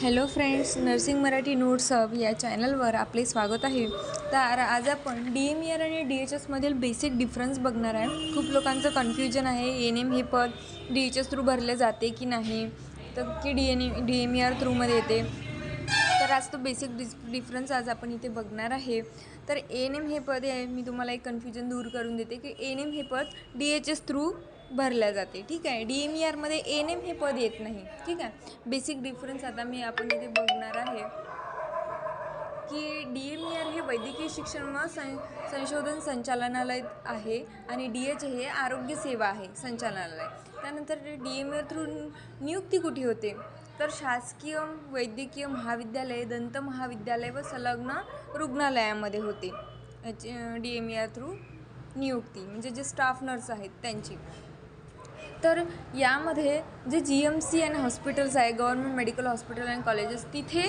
Hello friends, nursing Marathi notes hub या चॅनलवर आपले स्वागत आहे। तर आज आपण DMER आणि DHSमधील बेसिक डिफरन्स बघणार आहे। खूप लोकांचं कन्फ्युजन आहे, NM हे पद DHS थ्रू भरले जाते की नाही, तर की DMER थ्रूमध्ये येते। तर आज तो बेसिक डिफरन्स आज आपण इथे बघणार आहे। तर NM हे पद आहे, मी तुम्हाला एक कन्फ्युजन दूर करून देते की NM हे पद DHS थ्रू भरल्या जाते। ठीक आहे, DMER मध्ये NM हे पद येत नाही। ठीक आहे, बेसिक डिफरन्स आता आपण इथे बघणार आहे की DMER हे वैद्यकीय शिक्षण व संशोधन संचालनालय आहे आणि DH हे आरोग्य सेवा आहे संचालनालय। त्यानंतर DMER थ्रू नियुक्ती कुठे होते, तर शासकीय वैद्यकीय महाविद्यालय, दंत महाविद्यालय व संलग्न रुग्णालयामध्ये होते। DMER थ्रू नियुक्ती म्हणजे जे स्टाफ नर्स आहेत त्यांची। तर यामध्ये जे GMC आणि हॉस्पिटल्स आहे, गव्हर्नमेंट मेडिकल हॉस्पिटल आणि कॉलेजेस, तिथे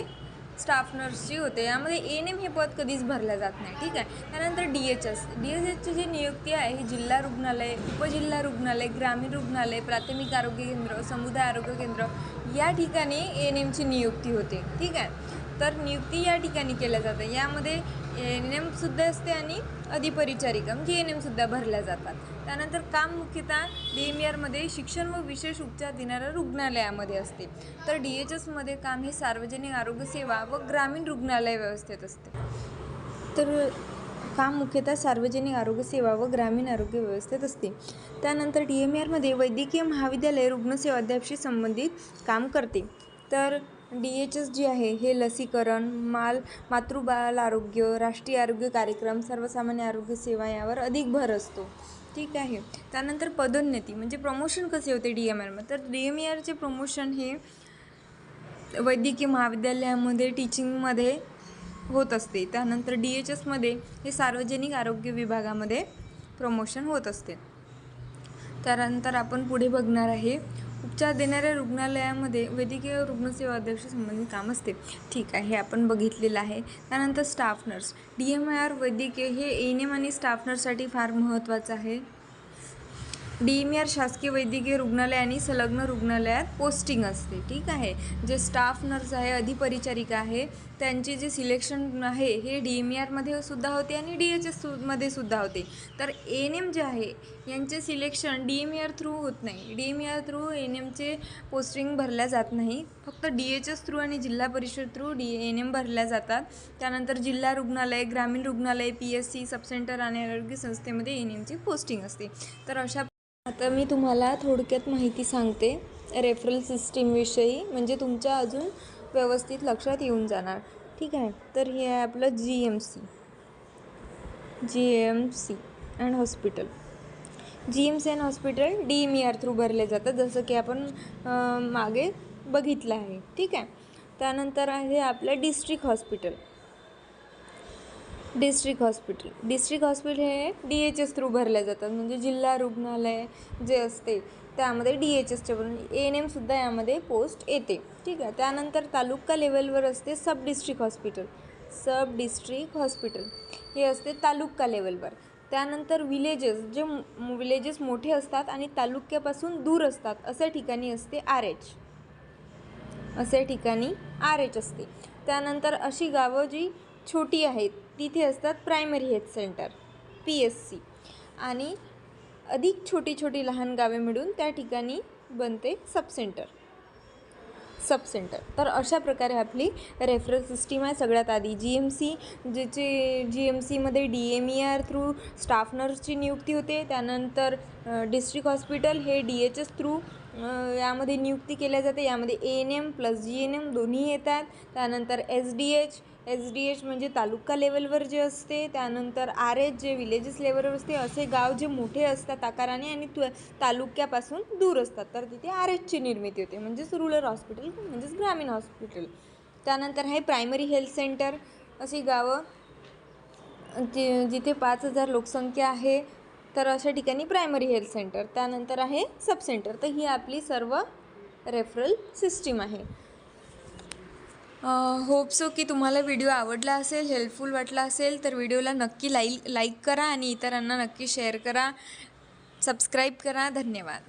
स्टाफ नर्सची होते। यामध्ये NM हे पद कधीच भरलं जात नाही। ठीक आहे, त्यानंतर DHSची जी नियुक्ती आहे ही जिल्हा रुग्णालय, उपजिल्हा रुग्णालय, ग्रामीण रुग्णालय, प्राथमिक आरोग्य केंद्र, समुदाय आरोग्य केंद्र या ठिकाणी NMची नियुक्ती होते। ठीक आहे, तर नियुक्ती या ठिकाणी केल्या जाते। यामध्ये NM सुद्धा असते आणि अधिपरिचारिका म्हणजे NM सुद्धा भरल्या जातात। त्यानंतर काम मुख्यतः DMER मध्ये शिक्षण व विशेष उपचार देणाऱ्या रुग्णालयामध्ये असते। तर DHS मध्ये काम हे सार्वजनिक आरोग्य सेवा व ग्रामीण रुग्णालय व्यवस्थेत असते। तर काम मुख्यतः सार्वजनिक आरोग्य सेवा व ग्रामीण आरोग्य व्यवस्थेत असते। त्यानंतर DMER मध्ये वैद्यकीय महाविद्यालय रुग्णसेवा अद्यापशी संबंधित काम करते। तर DHS जी आहे हे लसीकरण, मातृबाल आरोग्य, राष्ट्रीय आरोग्य कार्यक्रम, सर्वसामान्य आरोग्य सेवा यावर अधिक भर असतो। ठीक आहे, त्यानंतर पदोन्नती म्हणजे प्रमोशन कसे होते DMER मध्ये, तर DMERचे प्रमोशन हे वैद्यकीय महाविद्यालयामध्ये टीचिंगमध्ये होत असते। त्यानंतर DHS मध्ये हे सार्वजनिक आरोग्य विभागामध्ये प्रमोशन होत असते। त्यानंतर आपण पुढे बघणार आहे उपचार देणाऱ्या रुग्णालयामध्ये वैद्यकीय रुग्णसेवा अध्यक्ष संबंधित काम असते। ठीक आहे, हे आपण बघितलेलं आहे। त्यानंतर स्टाफ नर्स DMER वैद्यकीय हे NM आणि स्टाफ नर्ससाठी फार महत्त्वाचं आहे। DMER शासकीय वैद्यकीय रुग्णालय आणि संलग्न रुग्णालयात पोस्टिंग असते। ठीक आहे, जे स्टाफ नर्स आहे, अधिपरिचारिका आहे, त्यांचे जे सिलेक्शन आहे हे DMER मध्ये सुद्धा होते आणि DHS मध्ये सुद्धा होते। तर NM जे आहे यांचे सिलेक्शन DMER थ्रू होत नाही। DMER थ्रू NMचे पोस्टिंग भरल्या जात नाही, फक्त DHS थ्रू आणि जिल्हा परिषद थ्रू NM भरल्या जातात। त्यानंतर जिल्हा रुग्णालय, ग्रामीण रुग्णालय, PSC, सब सेंटर आणि आरोग्य संस्थेमध्ये NMची पोस्टिंग असते। तर अशा आता मी तुम्हाला थोडक्यात माहिती सांगते रेफरल सिस्टीमविषयी, म्हणजे तुमच्या अजून व्यवस्थित लक्षात येऊन जाणार। ठीक आहे, तर हे आहे आपलं GMC and hospital. GMC and hospital DMER through भरले जातात, जसं की आपण मागे बघितलं आहे। ठीक आहे, त्यानंतर आहे आपलं डिस्ट्रिक्ट हॉस्पिटल हे DHS थ्रू भरले जातात, म्हणजे जिल्हा रुग्णालय जे असते त्यामध्ये DHSच्या NM सुद्धा यामध्ये पोस्ट येते। ठीक आहे, त्यानंतर तालुका लेवलवर असते सब डिस्ट्रिक्ट हॉस्पिटल हे असते तालुका लेवलवर। त्यानंतर विलेजेस मोठे असतात आणि तालुक्यापासून दूर असतात अशा ठिकाणी असते RH असते। त्यानंतर अशी गावं जी छोटी आहेत तिथे असतात प्रायमरी हेल्थ सेंटर PSC, आणि अधिक छोटी लहान गावे मिळून त्या ठिकाणी बनते सब सेंटर। तर अशा प्रकारे आपली रेफरल सिस्टीम आहे। सगळ्यात आधी GMC मध्ये DMER थ्रू स्टाफ नर्सची नियुक्ती होते। त्यानंतर डिस्ट्रिक्ट हॉस्पिटल हे DHS थ्रू यामध्ये नियुक्ती केल्या जाते। यामध्ये NM प्लस GNM दोन्ही येतात। त्यानंतर SDH म्हणजे तालुका लेवलवर जे असते। त्यानंतर RH जे विलेजेस लेवलवर असते। असे गाव जे मोठे असतात आकाराने आणि तालुक्यापासून दूर असतात, तर तिथे RHची निर्मिती होते, म्हणजेच रूरल हॉस्पिटल म्हणजेच ग्रामीण हॉस्पिटल। त्यानंतर आहे प्रायमरी हेल्थ सेंटर, अशी गावं जिथे 5000 लोकसंख्या आहे, तर अशा ठिकाणी प्रायमरी हेल्थ सेंटर। त्यानंतर आहे सब सेंटर। तर ही आपली सर्व रेफरल सिस्टीम आहे। होप सो की तुम्हाला व्हिडिओ आवडला असेल, हेल्पफुल वाटला असेल, तर व्हिडिओला नक्की लाईक करा आणि इतरांना नक्की शेअर करा, सबस्क्राईब करा। धन्यवाद।